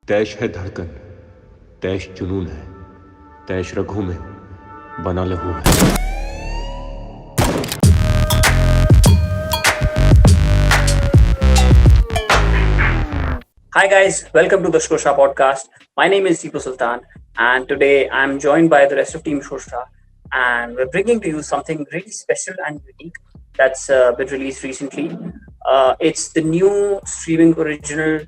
तैश है धड़कन, तैश जुनून है, तैश रगों में बना लहू है. Hi guys, welcome to the Showsha Podcast. My name is Deepu Sultan, and today I'm joined by the rest of Team Showsha, and we're bringing to you something really special and unique that's been released recently. It's the new streaming original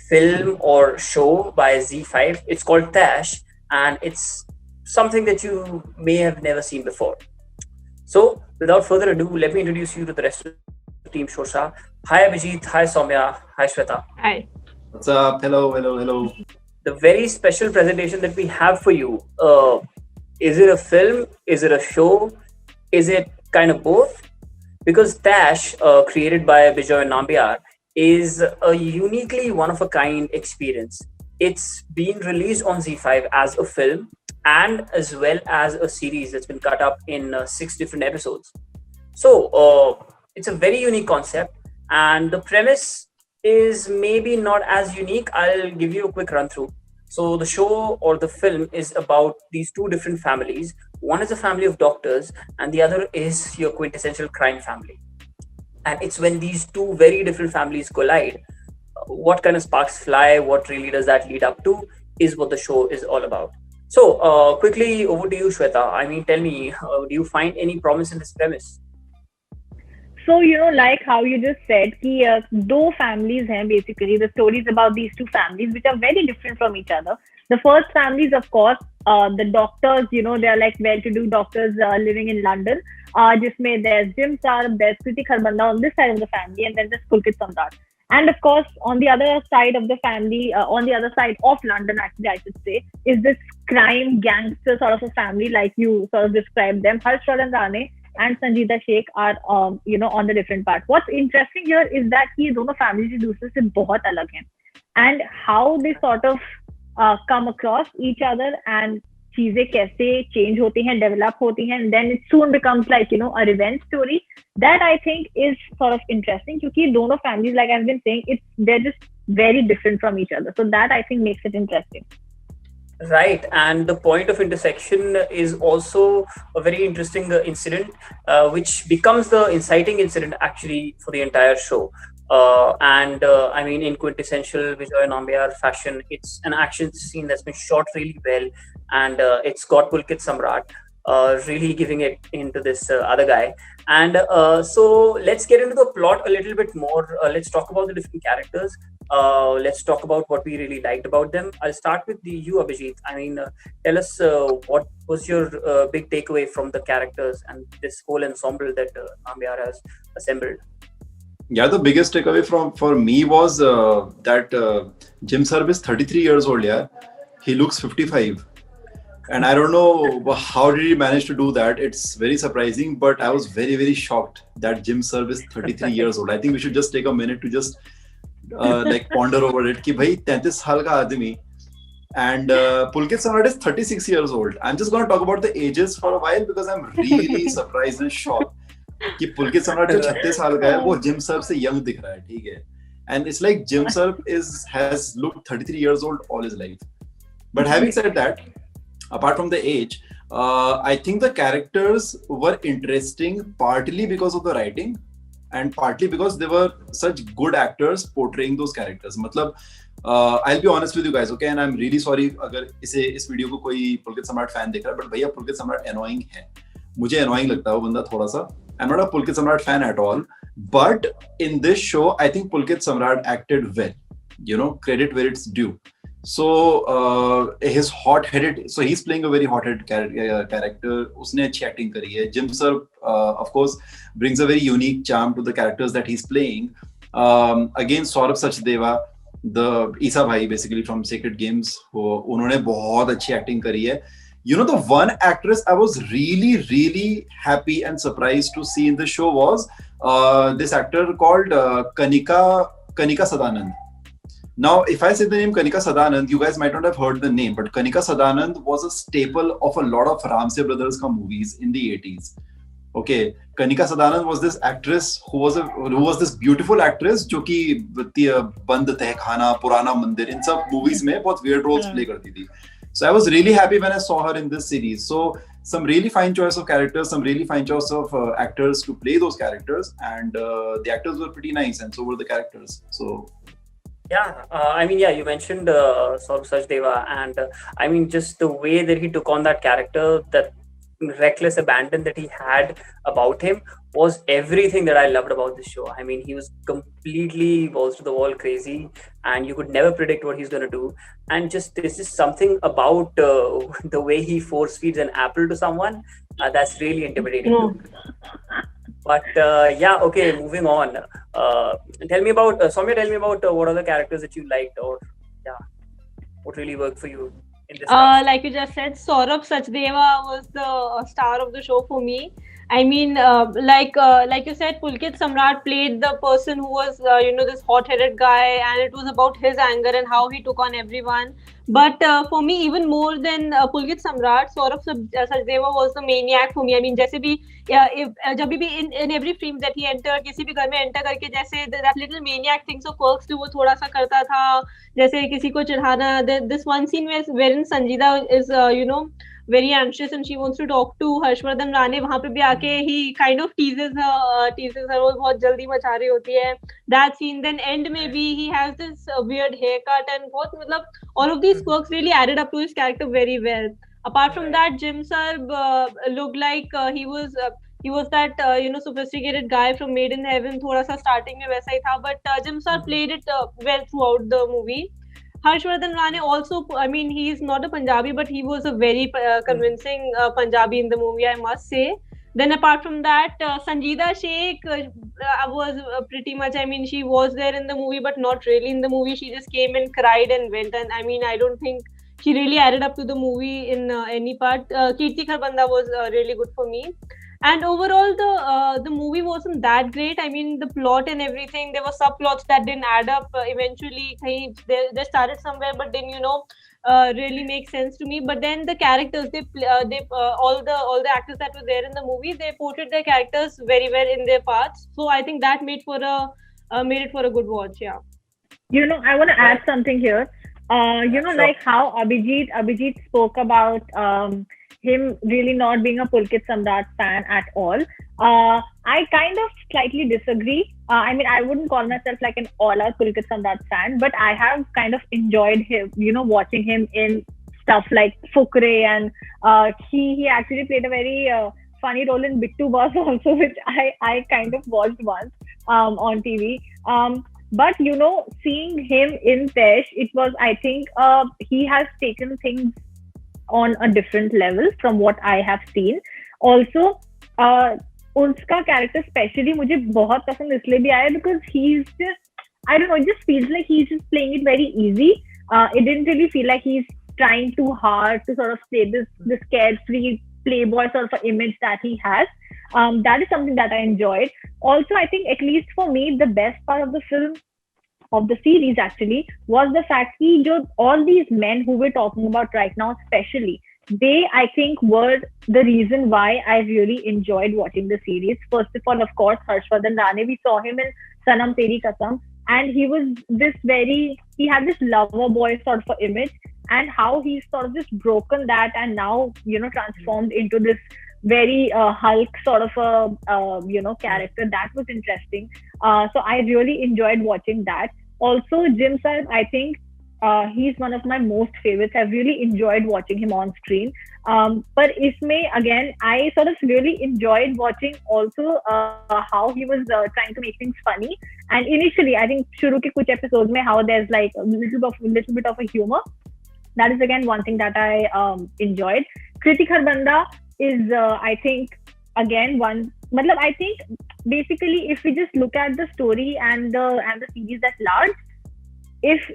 film or show by Z5. It's called Tash, and it's something that you may have never seen before. So, without further ado, let me introduce you to the rest of Team Shosha. Hi Abhijit, hi Soumya, hi Shweta. Hi. What's up? Hello. The very special presentation that we have for you. Is it a film? Is it a show? Is it kind of both? Because Tash, created by Bejoy Nambiar, is a uniquely one of a kind experience. It's been released on Z5 as a film and as well as a series that's been cut up in 6 different episodes. So it's a very unique concept, and the premise is maybe not as unique. I'll give you a quick run through. So the show or the film is about these two different families. One is a family of doctors, and the other is your quintessential crime family. And it's when these two very different families collide, what kind of sparks fly, what really does that lead up to, is what the show is all about. So quickly over to you, Shweta. I mean, tell me, do you find any promise in this premise? So, like how you just said, कि दो families हैं basically. The stories about these two families, which are very different from each other. The first family is, of course, the doctors. They are like well-to-do doctors living in London. जिसमें there's Jim Sarbh, there's Kriti Kharbanda on this side of the family, and then there's Pulkit Samrat. And of course, on the other side of the family, on the other side of London, actually, I should say, is this crime gangster sort of a family, like you sort of described them. Harshvardhan Rane and Sanjeeda Shaikh are, on the different part. What's interesting here is that ये दोनों families एक दूसरे से बहुत अलग हैं, and how they sort of come across each other and चीजें कैसे change होती हैं, develop होती हैं, and then it soon becomes like a revenge story. That I think is sort of interesting क्योंकि दोनों families, like I've been saying, they're just very different from each other. So that I think makes it interesting. Right, and the point of intersection is also a very interesting incident, which becomes the inciting incident actually for the entire show. I mean, in quintessential Bejoy Nambiar fashion, it's an action scene that's been shot really well, and it's got Pulkit Samrat really giving it into this other guy. And so let's get into the plot a little bit more. Let's talk about the different characters. Let's talk about what we really liked about them. I'll start with you, Abhijit. I mean, tell us what was your big takeaway from the characters and this whole ensemble that Nambiar has assembled. Yeah, the biggest takeaway for me was that Jim Sarbh is 33 years old. Yeah, he looks 55. And I don't know how did he manage to do that. It's very surprising, but I was very, very shocked that Jim Sarbh is 33 years old. I think we should just take a minute to just ponder over it. कि भाई 33 साल का आदमी. And Pulkit Samrat is 36 years old. I'm just going to talk about the ages for a while because I'm really surprised and shocked कि Pulkit Samrat जो 36 साल का है वो Jim Sarbh से young दिख रहा है, ठीक है? And it's like Jim Sarbh has looked 33 years old all his life. But having said that, apart from the age, I think the characters were interesting partly because of the writing and partly because they were such good actors portraying those characters. मतलब I'll be honest with you guys, okay? And I'm really sorry अगर इस video को कोई Pulkit Samrat fan देख रहा है, but भैया Pulkit Samrat annoying है. मुझे annoying लगता है वो बंदा थोड़ा सा. I'm not a Pulkit Samrat fan at all, but in this show, I think Pulkit Samrat acted well. Credit where it's due. So he's playing a very hot-headed character. उसने अच्छी acting करी है. Jim Sarbh, of course, brings a very unique charm to the characters that he's playing. Again, Saurabh Sachdeva, the Isa Bhai, basically from Sacred Games, उन्होंने बहुत अच्छी acting करी है. The one actress I was really, really happy and surprised to see in the show was this actor called Kanika Sadanand. Now, if I say the name Kanika Sadanand, you guys might not have heard the name, but Kanika Sadanand was a staple of a lot of Ramsey Brothers ka movies in the 80s. Okay, Kanika Sadanand was this actress who was this beautiful actress जो कि बंद तहखाना, पुराना मंदिर, इन सब movies में बहुत weird roles play करती थी. So I was really happy when I saw her in this series. So some really fine choice of characters, some really fine choice of actors to play those characters, and the actors were pretty nice, and so were the characters. So Yeah, you mentioned Saurabh Sachdeva, and just the way that he took on that character, that reckless abandon that he had about him, was everything that I loved about this show. I mean, he was completely balls to the wall crazy, and you could never predict what he's going to do. And just this is something about the way he force feeds an apple to someone that's really intimidating. But okay, moving on. Tell me about Soumya. Tell me about what are the characters that you liked, or what really worked for you in this cast? Like you just said, Saurabh Sachdeva was the star of the show for me. I mean, like you said, Pulkit Samrat played the person who was, this hot-headed guy, and it was about his anger and how he took on everyone. But for me, even more than Pulkit Samrat, Saurabh Sachdeva was the maniac for me. I mean, जैसे भी जब भी in every frame that he entered, किसी भी घर में enter करके जैसे that little maniac things or quirks जो वो थोड़ा सा करता था, जैसे किसी को चिढ़ाना. This one scene wherein Sanjeeda is, very anxious and she wants to talk to Harshvardhan Rane. वहाँ पे भी आके he kind of teases her. वो बहुत जल्दी मचा रही होती है. That scene, then end में भी he has this weird haircut, and बहुत मतलब all of these quirks really added up to his character very well. Apart from that, Jim Sarbh looked like he was that sophisticated guy from Made in Heaven. थोड़ा सा starting में वैसा ही था, but Jim Sarbh played it well throughout the movie. Harshvardhan Rane also, I mean, he's not a Punjabi, but he was a very convincing Punjabi in the movie, I must say. Then apart from that, Sanjeeda Shaikh was pretty much, I mean, she was there in the movie, but not really in the movie. She just came and cried and went. And I mean, I don't think she really added up to the movie in any part. Kriti Kharbanda was really good for me. And overall, the movie wasn't that great. I mean, the plot and everything, there were subplots that didn't add up. Eventually, they started somewhere, but then really make sense to me. But then the characters, all the actors that were there in the movie, they portrayed their characters very well in their parts. So I think that made it for a good watch. Yeah. I want to add something here. Sure. Like how Abhijit spoke about him really not being a Pulkit Samrat fan at all. I kind of slightly disagree. I mean, I wouldn't call myself like an all-out Pulkit Samrat fan, but I have kind of enjoyed him, watching him in stuff like Fukre, and he actually played a very funny role in Bittu Boss also, which I kind of watched once on TV. But seeing him in Taish, it was, I think, he has taken things on a different level from what I have seen. Also, उसका character especially मुझे बहुत पसंद इसलिए भी आया because he's just, I don't know, it just feels like he's just playing it very easy. It didn't really feel like he's trying too hard to sort of play this carefree playboy sort of image that he has. That is something that I enjoyed. Also, I think at least for me, the best part of the film, of the series actually, was the fact that all these men who we're talking about right now, especially, they, I think, were the reason why I really enjoyed watching the series. First of all, of course, Harshvardhan Rane, we saw him in Sanam Teri Kasam, and he was he had this lover boy sort of image, and how he's sort of just broken that and now, transformed into this very Hulk sort of a, character. That was interesting. So I really enjoyed watching that. Also, Jim Sarbh, I think he's one of my most favorites. I've really enjoyed watching him on screen. But isme, again, I sort of really enjoyed watching also how he was trying to make things funny. And initially, I think shuru ke kuch episodes mein how there's like a little bit of a humor. That is again one thing that I enjoyed. Kriti Kharbanda is, I think, again one. I think basically, if we just look at the story and the series at large, if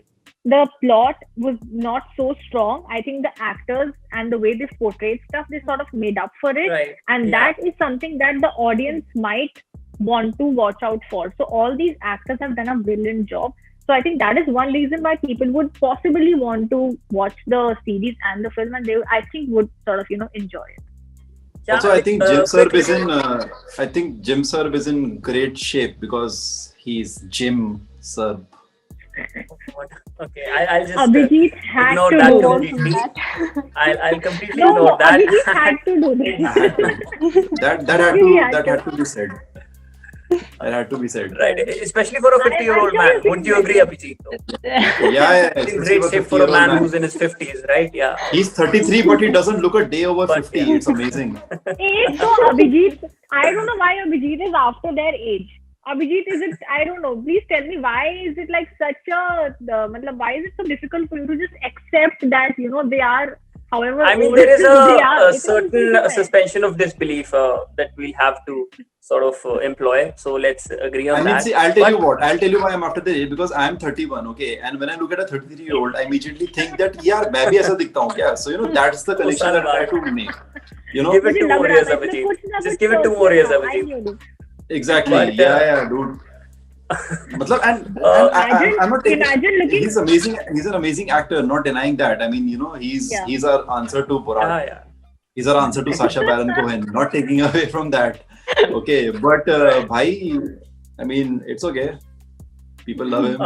the plot was not so strong, I think the actors and the way they portrayed stuff, they sort of made up for it. Right. And that is something that the audience might want to watch out for. So all these actors have done a brilliant job. So I think that is one reason why people would possibly want to watch the series and the film, and they, I think, would sort of, enjoy it. Yeah, Also, I think Jim Sarbh is quickly. in. I think Jim Sarbh is in great shape because he's Jim Sarbh. What? Okay, I'll just Abhijit had ignore to that do Don't this. do completely. that. I'll completely No, ignore no, that. Abhijit had to do I had this. to. That had Really to. had That to. had to be said. That had to be said. Right, especially for a I'm 50-year-old sure man. you're Wouldn't feeling you agree, better. Abhijit? Though? Yeah, yeah, He's in especially great for shape for a 50-year-old man who's man. in his 50s, right? Yeah. He's 33, but he doesn't look a day over But 50. yeah. It's amazing. Age, so Abhijit, I don't know why Abhijit is after their age. Abhijit, is it, I don't know, please tell me, why is it like such why is it so difficult for you to just accept that, they are, however I mean, old there is they are. a It was certain easy, man. suspension of disbelief that we'll have to sort of employ. So let's agree I on mean, that. see, I'll tell you But what. I'll tell you why I'm after the age because I'm 31, okay? And when I look at a 33-year-old, I immediately think that, yeah, मैं भी ऐसा दिखता हूँ क्या? So, that's the 2 connection साल that I try बाद. to make. You know? Give it मुझे 2 लग more रहा years, था इसमें Abhijit. कुछ ना Just कुछ give it 2 तो more years, था, I Abhijit. knew this. Exactly. But Yeah, dude. Matlab, and Imagine, I'm not taking. imagine looking, He's amazing. He's an amazing actor. Not denying that. I mean, yeah. he's our answer to Borat. yeah. He's our answer to Sacha Baron Cohen. Not taking away from that. Okay, but bhai, I mean, it's okay. People love him.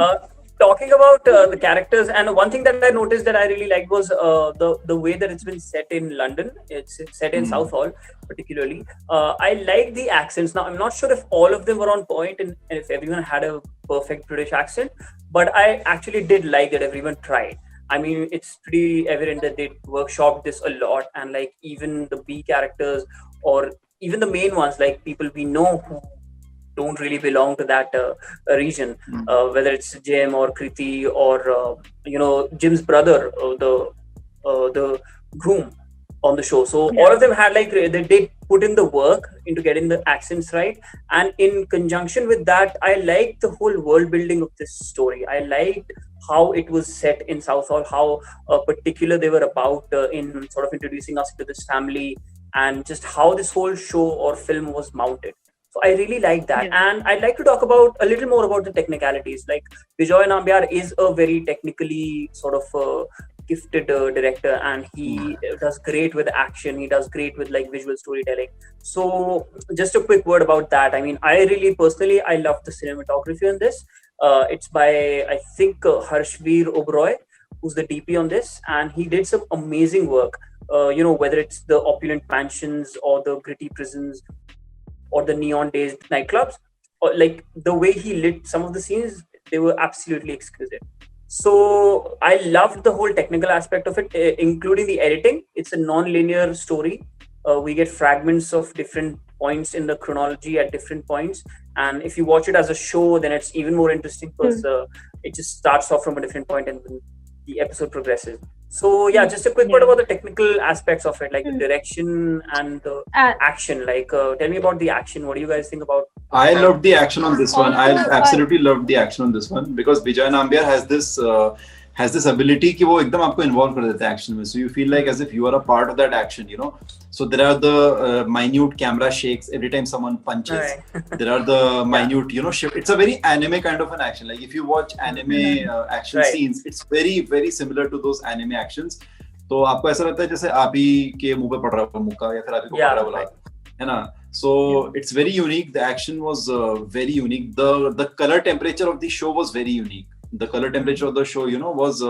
Talking about the characters, and one thing that I noticed that I really liked was the way that it's been set in London. It's set in Southall, particularly. I like the accents. Now, I'm not sure if all of them were on point and if everyone had a perfect British accent, but I actually did like that everyone tried. I mean, it's pretty evident that they workshopped this a lot, and like even the B characters or even the main ones, like people we know who don't really belong to that region, whether it's Jim or Kriti or Jim's brother, the groom on the show. So all of them had like they did put in the work into getting the accents right, and in conjunction with that, I liked the whole world building of this story. I liked how it was set in Southall, how particular they were about in sort of introducing us to this family, and just how this whole show or film was mounted. So I really like that. And I'd like to talk about a little more about the technicalities. Like Bejoy Nambiar is a very technically sort of gifted director, and he does great with action. He does great with like visual storytelling. So just a quick word about that. I mean, I really personally, I love the cinematography on this. It's by, I think, Harshvardhan Rane, who's the DP on this, and he did some amazing work. Whether it's the opulent mansions or the gritty prisons or the neon days nightclubs, or like the way he lit some of the scenes, they were absolutely exquisite. So I loved the whole technical aspect of it, including the editing. It's a non-linear story. We get fragments of different points in the chronology at different points, and if you watch it as a show, then it's even more interesting because it just starts off from a different point and then the episode progresses. So yeah, just a quick word about the technical aspects of it, like the direction and the action. Like, tell me about the action. What do you guys think about? I loved the action on this one. I Also, absolutely loved the action on this one because Bejoy Nambiar has this ability कि वो एकदम आपको involve कर देता है action में. So you feel like as if you are a part of that action, So there are the minute camera shakes every time someone punches. Right. There are the minute, shift. It's a very anime kind of an action. Like if you watch anime action scenes, it's very, very similar to those anime actions. तो आपको ऐसा लगता है जैसे आप ही के मुंह पे पड़ रहा है मुक्का या फिर आप ही को पड़ रहा है है ना? So it's very unique. The action was very unique. The color temperature of the show was very unique. The color temperature of the show, was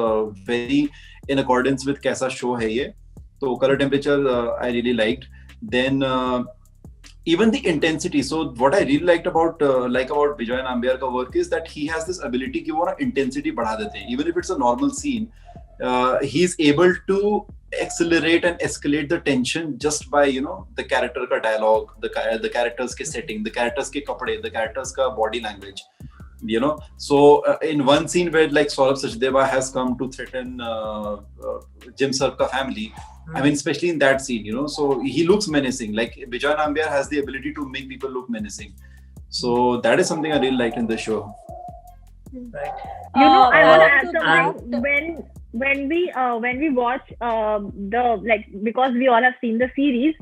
very in accordance with कैसा show है ये. So color temperature I really liked. Then even the intensity. So what I really liked about Bejoy Nambiar का work is that he has this ability कि वो ना intensity बढ़ा देते हैं. Even if it's a normal scene, he's able to accelerate and escalate the tension just by the character का dialogue, the characters के setting, the characters के कपड़े, the characters का body language. So in one scene where like Saurabh Sachdeva has come to threaten Jim Sarbh ka family, I mean especially in that scene, so he looks menacing. Like Bejoy Nambiar has the ability to make people look menacing. So that is something I really liked in the show. Right. I want to add something. When we watch because we all have seen the series,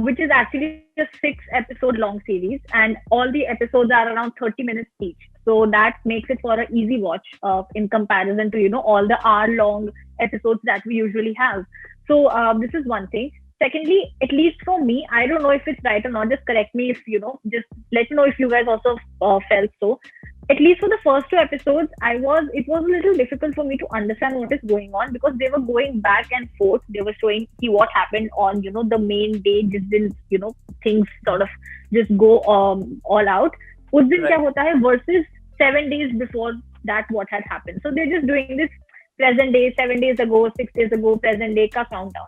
which is actually a 6-episode long series, and all the episodes are around 30 minutes each. So that makes it for an easy watch in comparison to all the hour-long episodes that we usually have. So this is one thing. secondly, at least for me, I don't know if it's right or not. Just correct me if just let me know if you guys also felt so. At least for the first 2 episodes, it was a little difficult for me to understand what is going on, because they were going back and forth. They were showing what happened on the main day, just then things sort of just go all out. Us din kya hota hai versus 7 days before that what had happened. So they're just doing this present day, 7 days ago, 6 days ago, present day ka countdown.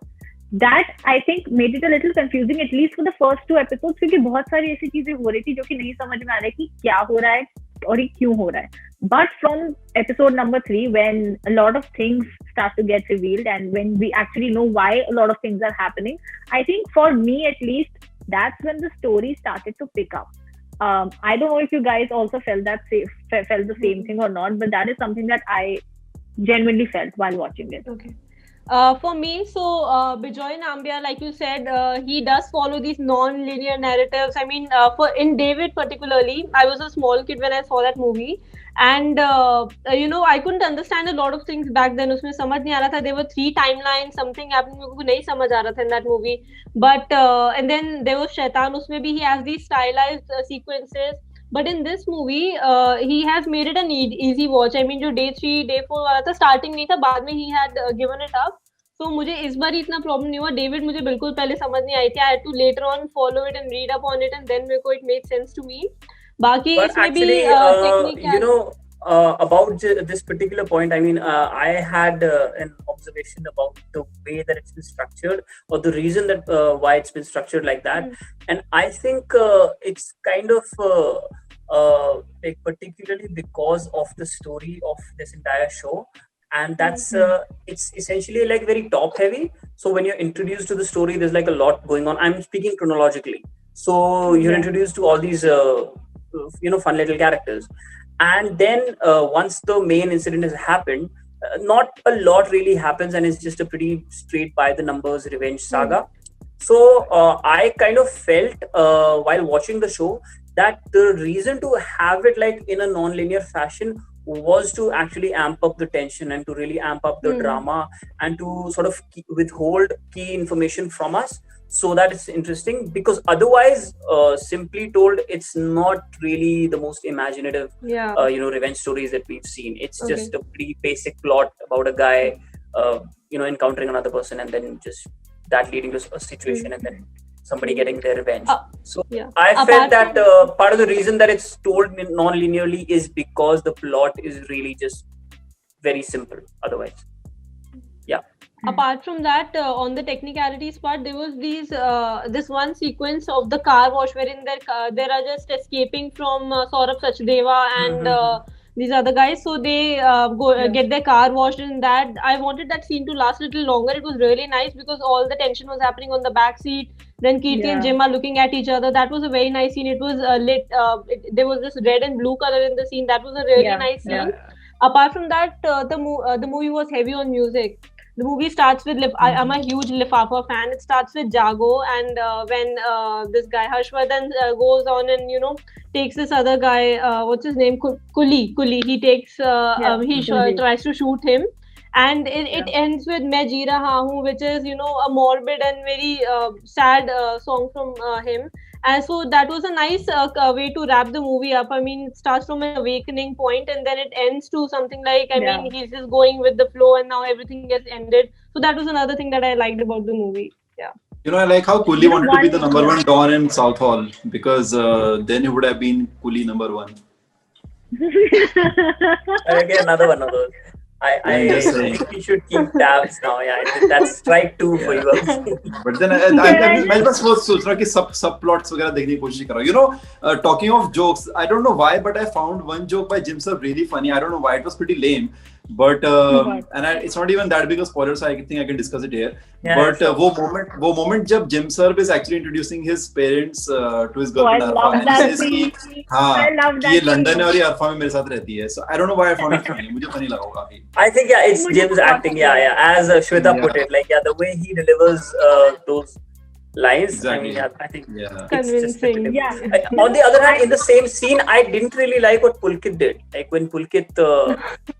That I think made it a little confusing, at least for the first 2 episodes, क्योंकि बहुत सारी ऐसी चीजें हो रही थी जो कि नहीं समझ में आ रहा है कि क्या हो रहा है और ये क्यों हो रहा है. But from episode number 3, when a lot of things start to get revealed and when we actually know why a lot of things are happening, I think for me at least, that's when the story started to pick up. I don't know if you guys also felt the same thing or not, but that is something that I genuinely felt while watching it. Okay. For me, so Bejoy Nambiar, like you said, he does follow these non-linear narratives. I mean, in David particularly, I was a small kid when I saw that movie, and I couldn't understand a lot of things back then. उसमें समझ नहीं आ रहा था. There were 3 timelines. Something happened. मेरे को नहीं समझ आ रहा था in that movie. But and then there was Shaitan. उसमें भी he has these stylized sequences. But in this movie, he has made it an easy watch. I mean, जो day 3, day 4 वाला था, starting नहीं था, बाद में he had given it up. So मुझे इस बार इतना प्रॉब्लम नहीं हुआ. डेविड मुझे बिल्कुल पहले समझ नहीं आई थी. I had to later on follow it and read up on it, and then मेरे को it made sense to me. बाकी इसमें भी about this particular point, I mean, I had an observation about the way that it's been structured, or the reason that why it's been structured like that. And I think it's kind of like particularly because of the story of this entire show. And that's it's essentially like very top heavy. So when you're introduced to the story, there's like a lot going on. I'm speaking chronologically. So you're introduced to all these fun little characters. And then once the main incident has happened, not a lot really happens, and it's just a pretty straight by the numbers revenge saga. So I kind of felt while watching the show that the reason to have it like in a non-linear fashion was to actually amp up the tension and to really amp up the drama and to sort of withhold key information from us so that it's interesting, because otherwise simply told, it's not really the most imaginative revenge stories that we've seen. It's just a pretty basic plot about a guy encountering another person and then just that leading to a situation and then somebody getting their revenge. I felt that part of the reason that it's told non-linearly is because the plot is really just very simple otherwise. Apart from that, on the technicalities part, there was this one sequence of the car wash wherein they are just escaping from Saurabh Sachdeva and these other guys. So they get their car washed, and that I wanted that scene to last a little longer. It was really nice because all the tension was happening on the back seat. Then Kirti and Jim are looking at each other. That was a very nice scene. It was lit. There was this red and blue color in the scene. That was a really nice scene. Apart from that, the movie was heavy on music. The movie starts with I'm a huge Lifafa fan. It starts with Jago, and when this guy Harshvardhan goes on and takes this other guy, what's his name, Kuli. He takes tries to shoot him, and it ends with Main Ji Raha Hoon, which is a morbid and very sad song from him. And so that was a nice way to wrap the movie up. I mean, it starts from an awakening point and then it ends to something like, I mean, he's just going with the flow and now everything gets ended. So that was another thing that I liked about the movie. I like how Kuli wanted to be the number 1 Don in South Hall, because then he would have been Kuli number 1. I get another one of those. I think you should keep tabs now. That's strike 2 for you. But then I was सोच रहा कि subplots वगैरह देखने की कोशिश कर रहा हूँ. Talking of jokes, I don't know why, but I found one joke by Jim Sarbh really funny. I don't know why, it was pretty lame. But it's not even that big a spoiler, so I think I can discuss it here. But वो moment जब Jim Sarbh is actually introducing his parents to his girlfriend Arfa, and he says कि ये London है और ये अरफा में मेरे साथ रहती है. So I don't know why I found it funny. मुझे funny लगा वो काफी. I think it's Jim's acting. As Shweta put it, the way he delivers those lines. Exactly. I mean, I think convincing. On the other hand, in the same scene, I didn't really like what Pulkit did. Like when Pulkit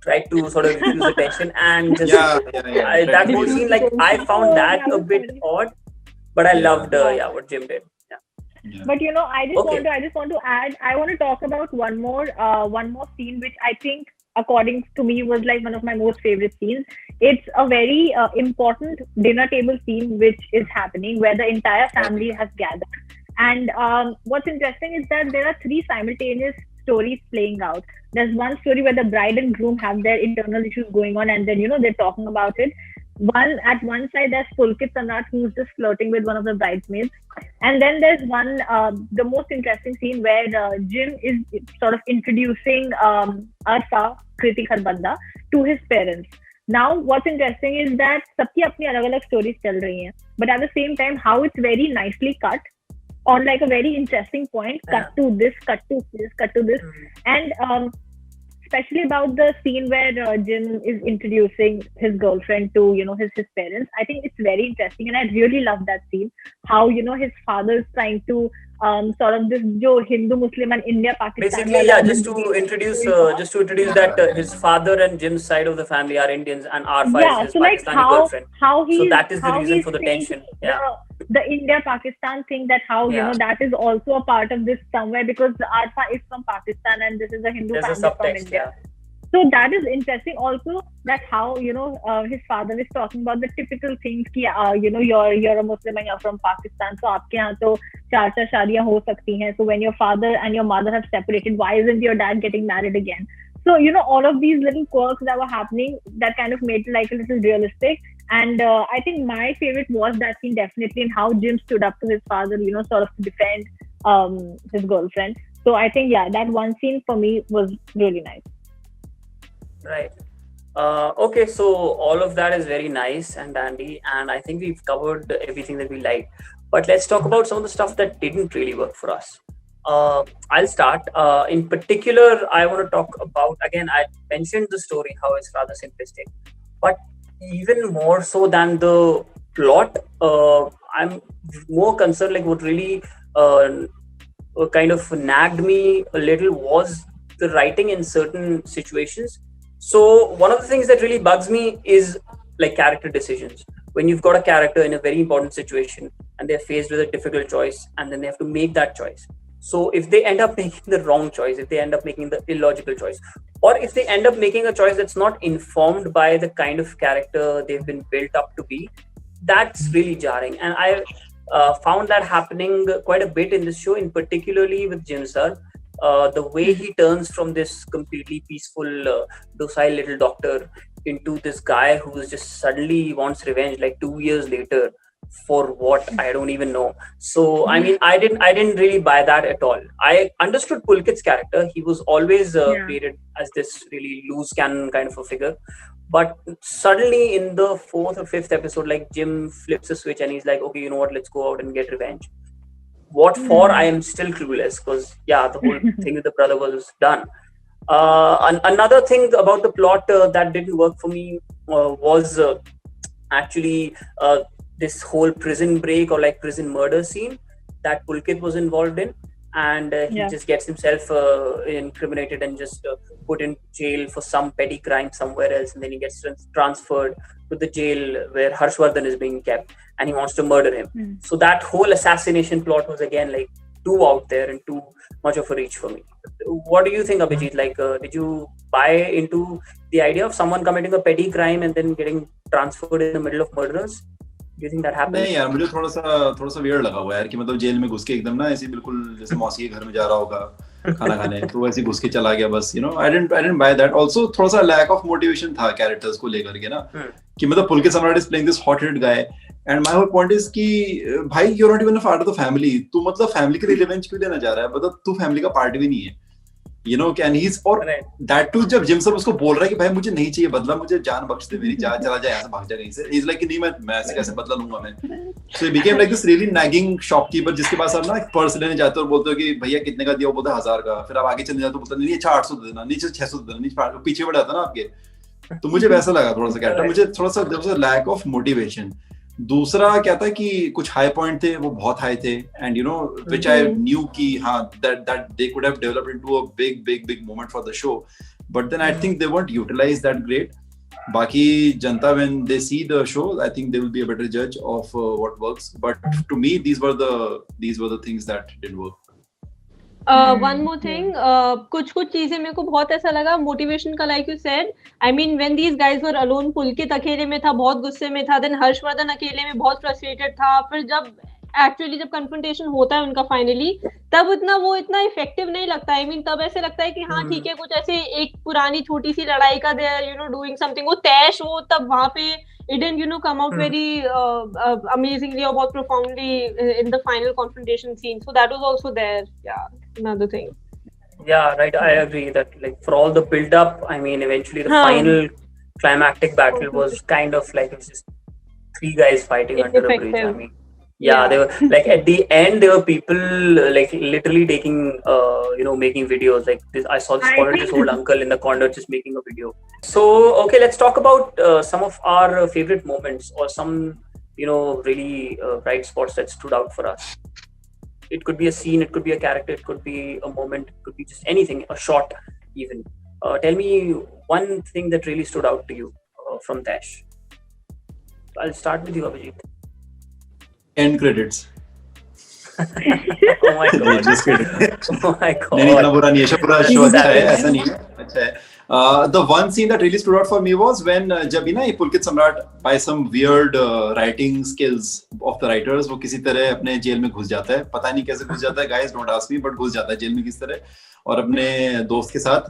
tried to sort of use the tension and just that whole scene, I found that a bit odd. But I Yeah. loved what Jim did. Yeah. But I just Okay. want to add. I want to talk about one more scene, which I think, according to me, was like one of my most favorite scenes. It's a very important dinner table scene which is happening where the entire family has gathered. And what's interesting is that there are three simultaneous stories playing out. There's one story where the bride and groom have their internal issues going on, and then they're talking about it. At one side, there's Pulkit Samrat, who's just flirting with one of the bridesmaids, and then there's the most interesting scene where Jim is sort of introducing Arfa, Kriti Kharbanda, to his parents. Now, what's interesting is that सबकी अपनी अलग-अलग stories चल रही हैं, but at the same time, how it's very nicely cut on like a very interesting point. Cut to this, cut to this, cut to this, and especially about the scene where Jim is introducing his girlfriend to his parents. I think it's very interesting, and I really love that scene. How his father is trying to sort of this jo Hindu Muslim and India Pakistan. Basically, yeah, just to introduce that his father and Jim's side of the family are Indians, and Arfa is his so like Pakistani girlfriend. how he So that is the reason for the saying tension. Yeah. The India Pakistan thing, that how Yeah. that is also a part of this somewhere, because Arfa is from Pakistan and this is a Hindu There's a family from subtext. India. Yeah. So that is interesting also, that how his father is talking about the typical things ki you're a Muslim and you're from Pakistan, so aapke yahan to चार शादियां हो सकती हैं. So when your father and your mother have separated, why isn't your dad getting married again? So all of these little quirks that were happening, that kind of made it like a little realistic. And I think my favorite was that scene, definitely, and how Jim stood up to his father, sort of to defend his girlfriend. So I think, yeah, that one scene for me was really nice. Right. Okay, so all of that is very nice and dandy, and I think we've covered everything that we like. But let's talk about some of the stuff that didn't really work for us. I'll start. In particular, I want to talk about, again, I mentioned the story, how it's rather simplistic. But even more so than the plot, I'm more concerned, like what really kind of nagged me a little was the writing in certain situations. So one of the things that really bugs me is like character decisions. When you've got a character in a very important situation and they're faced with a difficult choice, and then they have to make that choice. So if they end up making the wrong choice, if they end up making the illogical choice, or if they end up making a choice that's not informed by the kind of character they've been built up to be, that's really jarring. And I found that happening quite a bit in this show, in particularly with Jim Sarbh. The way he turns from this completely peaceful, docile little doctor into this guy who just suddenly wants revenge, like 2 years later, for what I don't even know. So I mean, I didn't really buy that at all. I understood Pulkit's character. He was always created as this really loose cannon kind of a figure. But suddenly in the 4th or 5th episode, like Jim flips a switch and he's like, okay, you know what, let's go out and get revenge. What for? I am still clueless, because the whole thing with the brother was done. Another thing about the plot that didn't work for me was actually this whole prison break or like prison murder scene that Pulkit was involved in, and he just gets himself incriminated and just put in jail for some petty crime somewhere else, and then he gets transferred to the jail where Harshvardhan is being kept, and he wants to murder him. So that whole assassination plot was again like too out there and too much of a reach for me. What do you think, Abhijit? Like, did you buy into the idea of someone committing a petty crime and then getting transferred in the middle of murderers? Do you think that happened? नहीं यार, मुझे थोड़ा सा weird लगा हुआ यार कि मतलब जेल में घुस के एकदम ना ऐसे बिल्कुल जैसे मौसी के घर में जा रहा होगा खाना खाने, तो वैसे घुस के चला गया बस. I didn't buy that. Also थोड़ा सा lack of motivation था characters को लेकर के ना, कि मतलब Pulkit Samrat is playing this hot-headed guy, and my whole point is कि भाई you're not even a part of the family. तू मतलब family के लिए revenge क्यों लेना जा रहा है? मतलब तू family का part भी नहीं है. And he's, और that too, जब जिम सब उसको बोल रहा है कि भाई मुझे नहीं चाहिए बदला, मुझे जान बख्श दे मेरी, जा चला जाए यहाँ से, भाग जा कहीं से. He's like कि नहीं, मैं ऐसे कैसे बदला लूंगा मैं. So he became like this really nagging shopkeeper जिसके पास आप ना एक पर्स लेने जाते हो और बोलते हो कि भैया कितने का दिया, वो बोलता है 1000 का. फिर आप आगे चले जाते हो, बोलता नहीं, अच्छा 800 दे देना, नीचे 600 दे देना, पीछे बढ़ जाता ना आपके. तो मुझे वैसा लगा थोड़ा सा कैरेक्टर, मुझे थोड़ा सा लैक ऑफ मोटिवेशन. दूसरा क्या था कि कुछ हाई पॉइंट थे, वो बहुत हाई थे, एंड व्हिच आई न्यू कि हाँ that they could have developed into a big moment for the show, but then I think they weren't utilized that great. Baki Janta, when they see the show, I think they will be a better judge of what works. But to me, these were the things that didn't work. One more thing, कुछ चीजें मेरे को बहुत ऐसा लगा motivation का, like you said. I mean, when these guys were alone, पुलकित अकेले में था, बहुत गुस्से में था, then हर्षवर्धन अकेले में बहुत frustrated था, फिर जब एक्चुअली जब कन्फ्रंटेशन होता है उनका फाइनली, तब वो इतना इफेक्टिव नहीं लगता. आई मीन तब ऐसे लगता है कि हाँ ठीक है, कुछ ऐसे एक पुरानी छोटी सी लड़ाई का दे डूइंग समथिंग. वो तैश वो तब वहां पे it didn't come out very amazingly or बहुत profoundly in the final confrontation scene. So that was also there. Yeah, another thing. Yeah, right. I agree that like for all the build up, I mean, eventually the final climactic battle was kind of like it was just three guys fighting under a bridge. I mean, yeah, they were like at the end there were people like literally taking making videos like this. I saw this old uncle in the corner just making a video. So okay, let's talk about some of our favorite moments or some really bright spots that stood out for us. It could be a scene, it could be a character, it could be a moment, it could be just anything, a shot even. Tell me one thing that really stood out to you from Taish. I'll start with you, Abhijit. End credits. Oh my god. Just kidding. Oh my god. नहीं इतना बुरा नहीं है, पूरा show अच्छा है, ऐसा नहीं है, अच्छा है. The one scene that really stood out for me was when जब ना Pulkit Samrat by some weird writing skills of the writers वो किसी तरह अपने जेल में घुस जाता है, पता नहीं कैसे घुस जाता है, guys don't ask me, but घुस जाता है जेल में किस तरह और अपने दोस्त के साथ,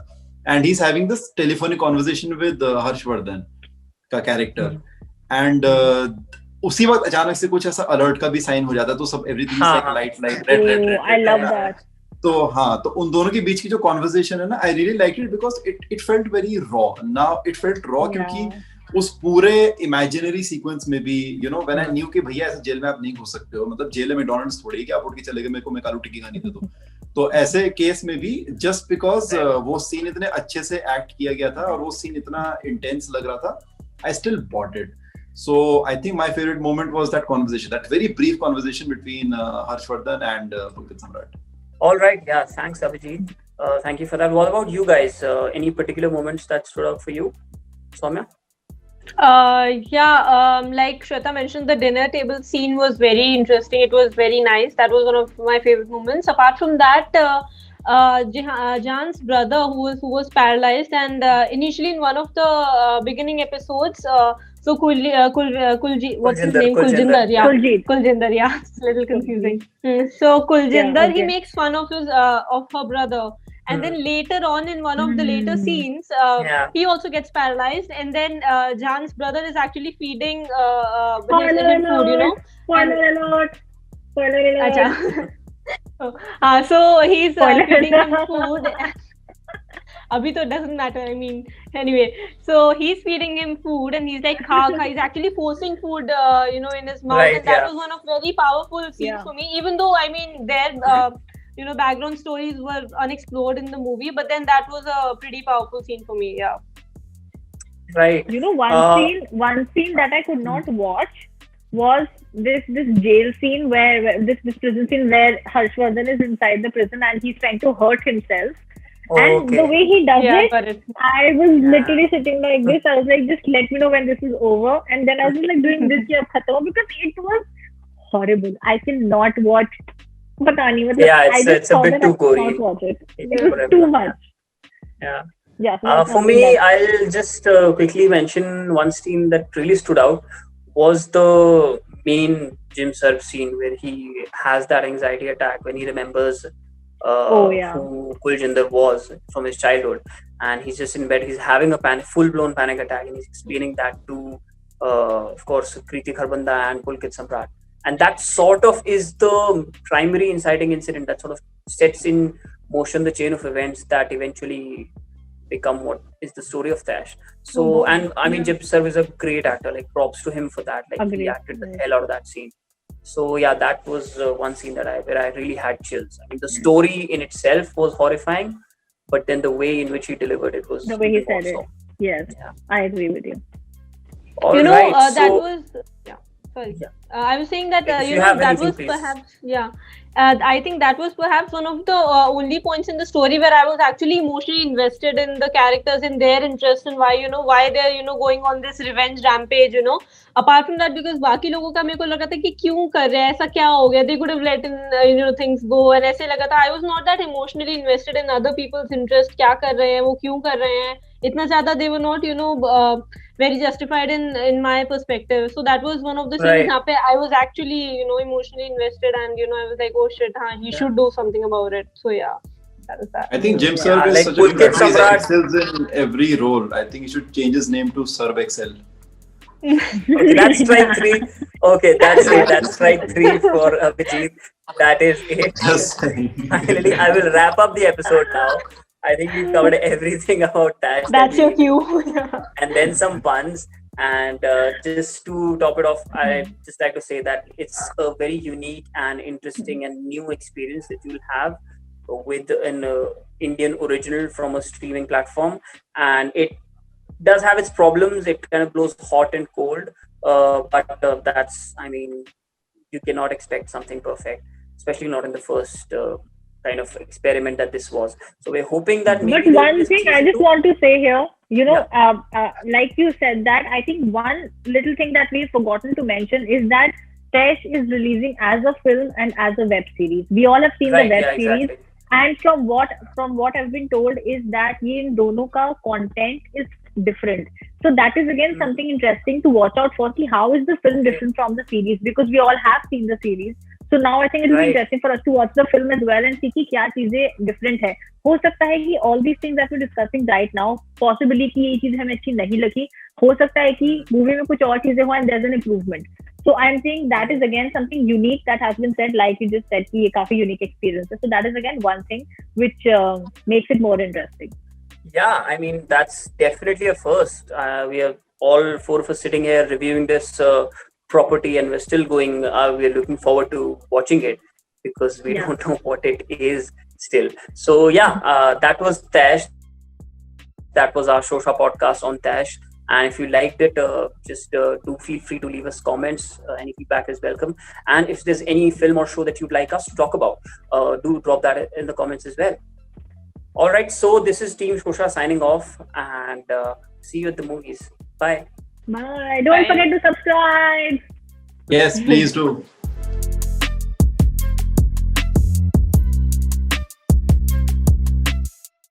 and he's having this telephonic conversation with Harshvardhan का character, and उसी वक्त अचानक से कुछ ऐसा अलर्ट का भी साइन हो जाता है, तो सब everything is like light red. I love that. तो हाँ, तो उन दोनों के बीच की जो कॉन्वर्सेशन है ना, I really like it because it felt very raw. Now it felt raw क्योंकि उस पूरे इमेजिनरी सीक्वेंस में भी व्हेन आई न्यू कि भैया ऐसे जेल में आप नहीं घुस सकते हो, मतलब जेल में मैकडॉनल्ड्स थोड़ी कि आप उठ के चले गए मेरे को मैं कालू टिक्की खानी दे दो. तो ऐसे केस में भी जस्ट बिकॉज वो सीन इतने अच्छे से एक्ट किया गया था और वो सीन इतना इंटेंस लग रहा था, I still bought it. So I think my favorite moment was that conversation, that very brief conversation between Harshvardhan and Pulkit Samrat. All right, yeah, thanks Abhijit. Thank you for that. What about you guys? Any particular moments that stood out for you, Soumya? Like Shweta mentioned, the dinner table scene was very interesting. It was very nice. That was one of my favorite moments. Apart from that, Jan's brother who was paralyzed, and initially in one of the beginning episodes, so what's his name? Kuljinder, yeah. Kuljinder, yeah. It's a little confusing. So Kuljinder, he makes fun of her brother. And then later on in one of the later scenes, he also gets paralyzed, and then Jan's brother is actually feeding him food, Spoiler alert. So he's feeding him food. Abhi to doesn't matter. I mean, anyway, so he's feeding him food, and he's like, he's actually forcing food, in his mouth, right, and that was one of very powerful scenes for me. Even though, I mean, their background stories were unexplored in the movie, but then that was a pretty powerful scene for me. Yeah. Right. One scene that I could not watch was this jail scene where this prison scene where Harshvardhan is inside the prison and he's trying to hurt himself. And the way he does it, I was literally sitting like this. I was like, just let me know when this is over. And then I was like doing this because it was horrible. I cannot watch. It's a bit too gory. It was too much. Yeah. For me, I'll just quickly mention one scene that really stood out was the main Jim Sarbh scene where he has that anxiety attack when he remembers who Kuljinder was from his childhood, and he's just in bed. He's having a full-blown panic attack, and he's explaining that to, of course, Kriti Kharbanda and Pulkit Samrat. And that sort of is the primary inciting incident that sort of sets in motion the chain of events that eventually become what is the story of Taish. So, and I mean, Jim Sarbh is a great actor. Like, props to him for that. Like, he acted the hell out of that scene. So yeah, that was one scene where I really had chills. I mean, the story in itself was horrifying, but then the way in which he delivered it was the way he said awesome. it. Yes, I agree with you. All that right, was sorry. I was saying that If you you know have that anything, was please. perhaps I think that was perhaps one of the only points in the story where I was actually emotionally invested in the characters and their interest and why why they're going on this revenge rampage. Apart from that, because बाकी लोगों का मेरे को लगा था कि क्यों कर रहे हैं ऐसा क्या हो गया, they could have let things go and ऐसे लगा था. I was not that emotionally invested in other people's interest. क्या कर रहे हैं वो, क्यों कर रहे हैं इतना ज्यादा, they were not very justified in my perspective. So that was one of the scenes where I was actually emotionally invested and I was like, oh shit, he should do something about it. So yeah, that was that. I think Jim Sarbh is like such a good Pulkit actor. He Samrat. excels in every role. I think he should change his name to Sarbh Excel. Okay, that's strike 3. Okay, that's it. That's strike 3 for Vijit. That is it. Just saying. Finally, I will wrap up the episode now. I think we've covered everything about that. That's your cue. And then some puns. And just to top it off, I just like to say that it's a very unique and interesting and new experience that you'll have with an Indian original from a streaming platform. And it does have its problems. It kind of blows hot and cold. But that's, I mean, you cannot expect something perfect, especially not in the first kind of experiment that this was. So we're hoping that maybe. But one thing I just want to say here, like you said that, I think one little thing that we've forgotten to mention is that Taish is releasing as a film and as a web series. We all have seen the web series. Exactly. And from what I've been told is that ये इन दोनों का content is different. So that is again something interesting to watch out for. How is the film different from the series? Because we all have seen the series. So now I think it will be interesting for us to watch the film as well and see कि क्या चीजें different है. हो सकता है कि all these things that we're discussing right now, possibly कि ये चीज हमें अच्छी नहीं लगी, हो सकता है कि movie में कुछ और चीजें हो and there's an improvement. So I'm saying that is again something unique that has been said, like you just said, कि ये काफी unique experience. So that is again one thing which makes it more interesting. Yeah, I mean, that's definitely a first. We are all 4 of us sitting here reviewing this property, and we're still going. We're looking forward to watching it because we don't know what it is still. So yeah, that was Taish. That was our Showsha podcast on Taish. And if you liked it, just do feel free to leave us comments. Any feedback is welcome. And if there's any film or show that you'd like us to talk about, do drop that in the comments as well. All right, so this is Team Showsha signing off, and see you at the movies. Bye. Bye. Don't forget to subscribe. Yes, please do.